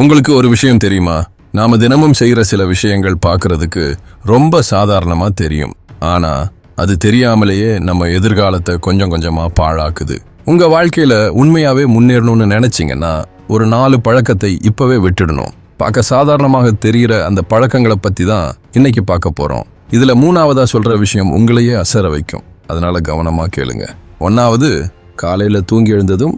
உங்களுக்கு ஒரு விஷயம் தெரியுமா? நாம தினமும் செய்யற சில விஷயங்கள் பார்க்கறதுக்கு ரொம்ப சாதாரணமா தெரியும். ஆனா அது தெரியாமலேயே நம்ம எதிர்காலத்தை கொஞ்சம் கொஞ்சமா பாழாக்குது. உங்க வாழ்க்கையில உண்மையாவே முன்னேறணும்னு நினைச்சீங்கன்னா ஒரு 4 பழக்கத்தை இப்பவே விட்டுடணும். பார்க்க சாதாரணமாக தெரிகிற அந்த பழக்கங்களை பத்தி தான் இன்னைக்கு பார்க்க போறோம். இதுல 3ஆவதா சொல்ற விஷயம் உங்களையே அசர வைக்கும். அதனால கவனமா கேளுங்க. 1வது, காலையில தூங்கி எழுந்ததும்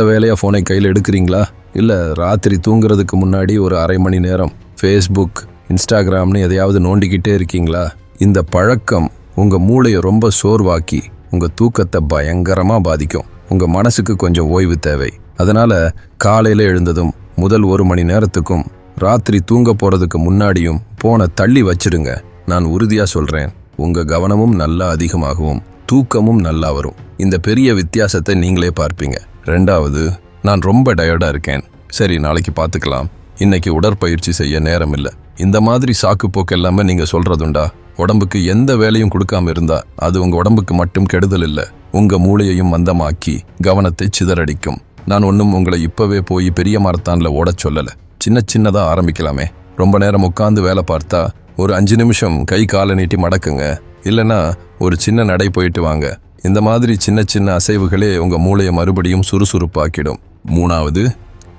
வேலையா போனை கையில் எடுக்கிறீங்களா? இல்ல ராத்திரி தூங்குறதுக்கு முன்னாடி ஒரு அரை மணி நேரம் ஃபேஸ்புக், இன்ஸ்டாகிராம்னு எதையாவது நோண்டிக்கிட்டே இருக்கீங்களா? இந்த பழக்கம் உங்க மூளையை ரொம்ப சோர்வாக்கி உங்க தூக்கத்தை பயங்கரமா பாதிக்கும். உங்க மனசுக்கு கொஞ்சம் ஓய்வு தேவை. அதனால காலையில எழுந்ததும் முதல் 1 மணி நேரத்துக்கும் ராத்திரி தூங்க போறதுக்கு முன்னாடியும் போனை தள்ளி வச்சிடுங்க. நான் உறுதியா சொல்றேன், உங்க கவனமும் நல்லா அதிகமாகவும் தூக்கமும் நல்லா வரும். இந்த பெரிய வித்தியாசத்தை நீங்களே பார்ப்பீங்க. 2வது, நான் ரொம்ப டயர்டா இருக்கேன், சரி நாளைக்கு பார்த்துக்கலாம், இன்னைக்கு உடற்பயிற்சி செய்ய நேரம் இல்லை. இந்த மாதிரி சாக்கு போக்கு எல்லாமே நீங்க சொல்றதுண்டா? உடம்புக்கு எந்த வேலையும் கொடுக்காம இருந்தா அது உங்க உடம்புக்கு மட்டும் கெடுதல் இல்லை, உங்க மூளையையும் மந்தமாக்கி கவனத்தை சிதறடிக்கும். நான் ஒன்றும் உங்களை இப்பவே போய் பெரிய மாரத்தான்ல ஓடச் சொல்லல. சின்னதா ஆரம்பிக்கலாமே. ரொம்ப நேரம் உட்காந்து வேலை பார்த்தா ஒரு 5 நிமிஷம் கை காலை நீட்டி மடக்குங்க. இல்லைன்னா ஒரு சின்ன நடை போயிட்டு வாங்க. இந்த மாதிரி சின்ன அசைவுகளே உங்க மூளையை மறுபடியும் சுறுசுறுப்பாக்கிடும். 3வது,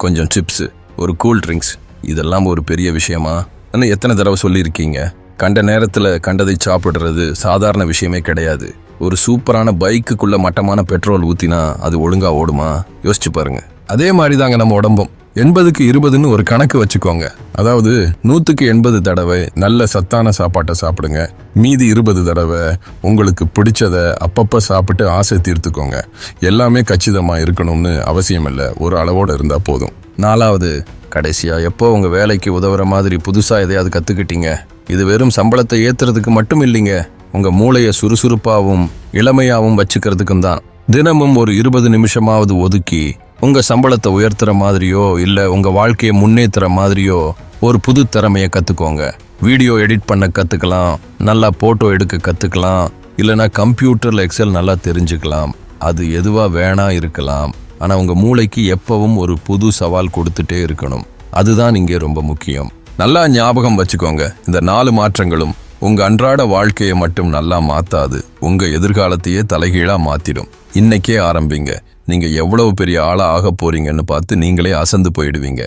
கொஞ்சம் சிப்ஸ், ஒரு கூல் ட்ரிங்க்ஸ். இதெல்லாம் ஒரு பெரிய விஷயமா? இன்னும் எத்தனை தடவை சொல்லியிருக்கீங்க? கண்ட நேரத்தில் கண்டதை சாப்பிடுறது சாதாரண விஷயமே கிடையாது. ஒரு சூப்பரான பைக்குக்குள்ள மட்டமான பெட்ரோல் ஊத்தினா அது ஒழுங்கா ஓடுமா? யோசிச்சு பாருங்க. அதே மாதிரி தாங்க நம்ம உடம்பும். 80க்கு 20ன்னு ஒரு கணக்கு வச்சுக்கோங்க. அதாவது 100க்கு 80 தடவை நல்ல சத்தான சாப்பாட்டை சாப்பிடுங்க. மீதி 20 தடவை உங்களுக்கு பிடிச்சதை அப்பப்போ சாப்பிட்டு ஆசை தீர்த்துக்கோங்க. எல்லாமே கச்சிதமாக இருக்கணும்னு அவசியம் இல்லை, ஒரு அளவோடு இருந்தால் போதும். 4வது, கடைசியா எப்போ உங்க வேலைக்கு உதவுற மாதிரி புதுசா எதையாவது கத்துக்கிட்டீங்க? இது வெறும் சம்பளத்தை ஏத்துறதுக்கு மட்டும் இல்லைங்க, உங்க மூளையை சுறுசுறுப்பாகவும் இளமையாகவும் வச்சுக்கிறதுக்கும் தான். தினமும் ஒரு 20 நிமிஷமாவது ஒதுக்கி உங்க சம்பளத்தை உயர்த்துற மாதிரியோ இல்ல உங்க வாழ்க்கையை முன்னேற்றுற மாதிரியோ ஒரு புது திறமையை கத்துக்கோங்க. வீடியோ எடிட் பண்ண கத்துக்கலாம், நல்லா போட்டோ எடுக்க கத்துக்கலாம், இல்லைனா கம்ப்யூட்டர்ல எக்ஸல் நல்லா தெரிஞ்சுக்கலாம். அது எதுவா வேணா இருக்கலாம். ஆனா உங்க மூளைக்கு எப்பவும் ஒரு புது சவால் கொடுத்துட்டே இருக்கணும். அதுதான் இங்கே ரொம்ப முக்கியம். நல்லா ஞாபகம் வச்சுக்கோங்க, இந்த 4 மாற்றங்களும் உங்க அன்றாட வாழ்க்கையை மட்டும் நல்லா மாத்தாது, உங்க எதிர்காலத்தையே தலைகீழா மாத்திடும். இன்னைக்கே ஆரம்பிங்க. நீங்க எவ்வளவு பெரிய ஆளா ஆக போறீங்கன்னு பார்த்து நீங்களே அசந்து போயிடுவீங்க.